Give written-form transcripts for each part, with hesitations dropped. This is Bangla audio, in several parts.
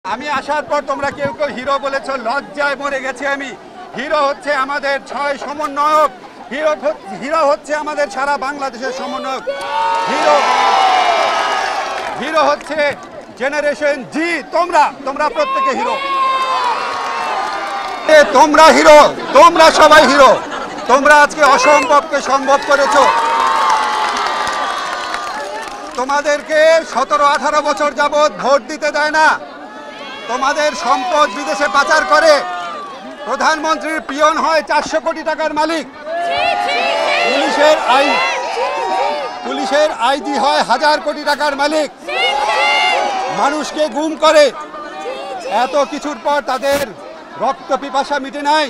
আমি আসার পর তোমরা কেউ কেউ হিরো বলেছ, লজ্জায় মরে গেছি আমি। হিরো হচ্ছে আমাদের 6 সমন্বয়ক, হিরো হচ্ছে আমাদের সারা বাংলাদেশের সমন্বয়ক। হিরো হচ্ছে জেনারেশন জি। তোমরা প্রত্যেকে হিরো, তোমরা হিরো, তোমরা সবাই হিরো। তোমরা আজকে অসম্ভবকে সম্ভব করেছো। তোমাদেরকে 17-18 বছর যাবৎ ভোট দিতে দেয় না, তোমাদের সম্পদ বিদেশে পাচার করে। প্রধানমন্ত্রীর পিয়ন হয় 400 কোটি টাকার মালিক, পুলিশের আইজি হয় 1000 কোটি টাকার মালিক, মানুষকে গুম করে। এত কিছুর পর তাদের রক্ত পিপাসা মিটে নাই।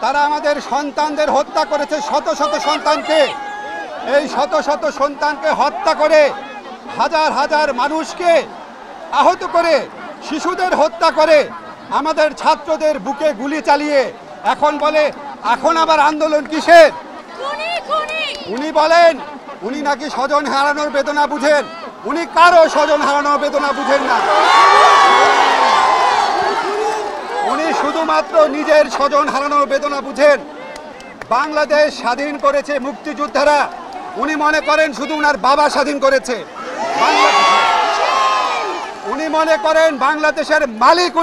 তারা আমাদের সন্তানদের হত্যা করেছে, শত শত সন্তানকে। এই শত শত সন্তানকে হত্যা করে, হাজার হাজার মানুষকে আহত করে, শিশুদের হত্যা করে, আমাদের ছাত্রদের বুকে গুলি চালিয়ে এখন বলে এখন আবার আন্দোলন কিসের? উনি বলেন উনি নাকি স্বজন হারানোর বেদনা বুঝেন। উনি কারো স্বজন হারানোর বেদনা বুঝেন না। উনি শুধুমাত্র নিজের স্বজন হারানোর বেদনা বুঝেন। বাংলাদেশ স্বাধীন করেছে মুক্তিযোদ্ধারা, উনি মনে করেন শুধু উনার বাবা স্বাধীন করেছে। উনি মনে করেন বাংলাদেশের মালিক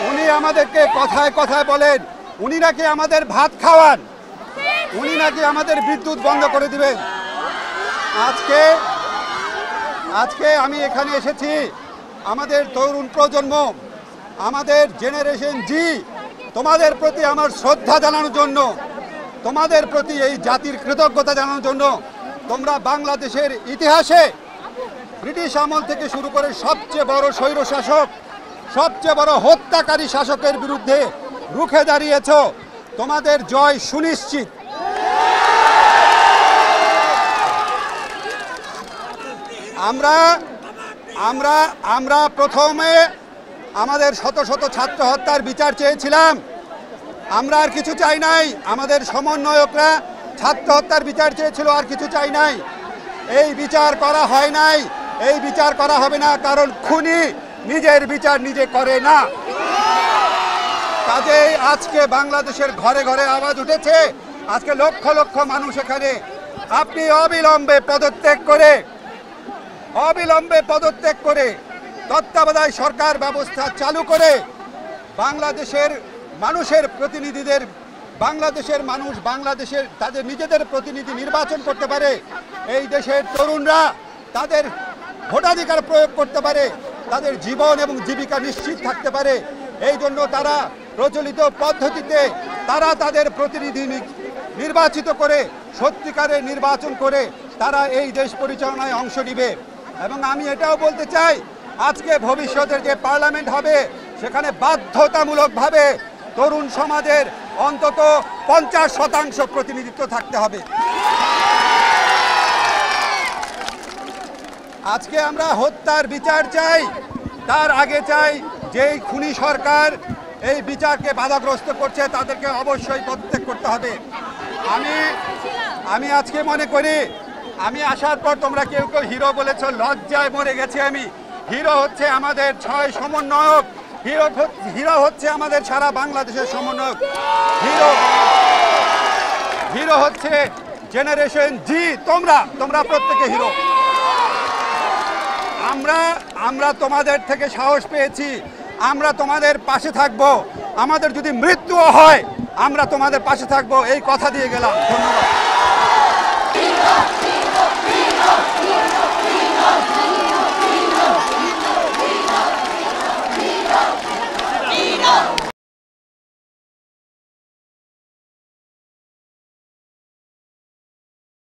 উনি আমাদেরকে কথায় কথায় বলেন উনি নাকি আমাদের ভাত খাওয়ান, উনি নাকি আমাদের বিদ্যুৎ বন্ধ করে দিবেন। আজকে আমি এখানে এসেছি আমাদের তরুণ প্রজন্ম, আমাদের জেনারেশন জি, তোমাদের প্রতি আমার শ্রদ্ধা জানানোর জন্য, তোমাদের প্রতি এই জাতির কৃতজ্ঞতা জানানোর জন্য। তোমরা বাংলাদেশের ইতিহাসে ব্রিটিশ আমল থেকে শুরু করে সবচেয়ে বড় স্বৈর শাসক, সবচেয়ে বড় হত্যাকারী শাসকের বিরুদ্ধে রুখে দাঁড়িয়েছ। তোমাদের জয় সুনিশ্চিত। আমরা প্রথমে আমাদের শত শত ছাত্র হত্যার বিচার চেয়েছিলাম। আমরা আর কিছু চাই নাই। আমাদের সমন্বয়করা ছাত্র হত্যার বিচার চেয়েছিল, আর কিছু চাই নাই। এই বিচার করা হয় নাই, এই বিচার করা হবে না, কারণ খুনি নিজের বিচার নিজে করে না। কাজেই আজকে বাংলাদেশের ঘরে ঘরে আওয়াজ উঠেছে। আজকে লক্ষ লক্ষ মানুষ এখানে। আপনি অবিলম্বে পদত্যাগ করে তত্ত্বাবধায়ক সরকার ব্যবস্থা চালু করে বাংলাদেশের মানুষের প্রতিনিধিদের, বাংলাদেশের তাদের নিজেদের প্রতিনিধি নির্বাচন করতে পারে। এই দেশের তরুণরা তাদের ভোটাধিকার প্রয়োগ করতে পারে, তাদের জীবন এবং জীবিকা নিশ্চিত থাকতে পারে। এই জন্য তারা প্রচলিত পদ্ধতিতে তারা তাদের প্রতিনিধি নির্বাচিত করে, সত্যিকারের নির্বাচন করে তারা এই দেশ পরিচালনায় অংশ নিবে। এবং আমি এটাও বলতে চাই, আজকে ভবিষ্যতের যে পার্লামেন্ট হবে সেখানে বাধ্যতামূলকভাবে তরুণ সমাজের অন্তত 50% প্রতিনিধিত্ব থাকতে হবে। আজকে আমরা হত্যার বিচার চাই, তার আগে চাই যেই খুনি সরকার এই বিচারকে বাধাগ্রস্ত করছে তাদেরকে অবশ্যই পদত্যাগ করতে হবে। আমি আজকে মনে করি, আমি আসার পর তোমরা কেউ কেউ হিরো বলেছ, লজ্জায় মরে গেছি আমি। হিরো হচ্ছে আমাদের 6 সমন্বয়ক, হিরো হচ্ছে আমাদের সারা বাংলাদেশের সমন্বয়ক। হিরো হচ্ছে জেনারেশন জি। তোমরা প্রত্যেকে হিরো। আমরা তোমাদের থেকে সাহস পেয়েছি, আমরা তোমাদের পাশে থাকব। আমাদের যদি মৃত্যুও হয় আমরা তোমাদের পাশে থাকব, এই কথা দিয়ে গেলাম। ধন্যবাদ।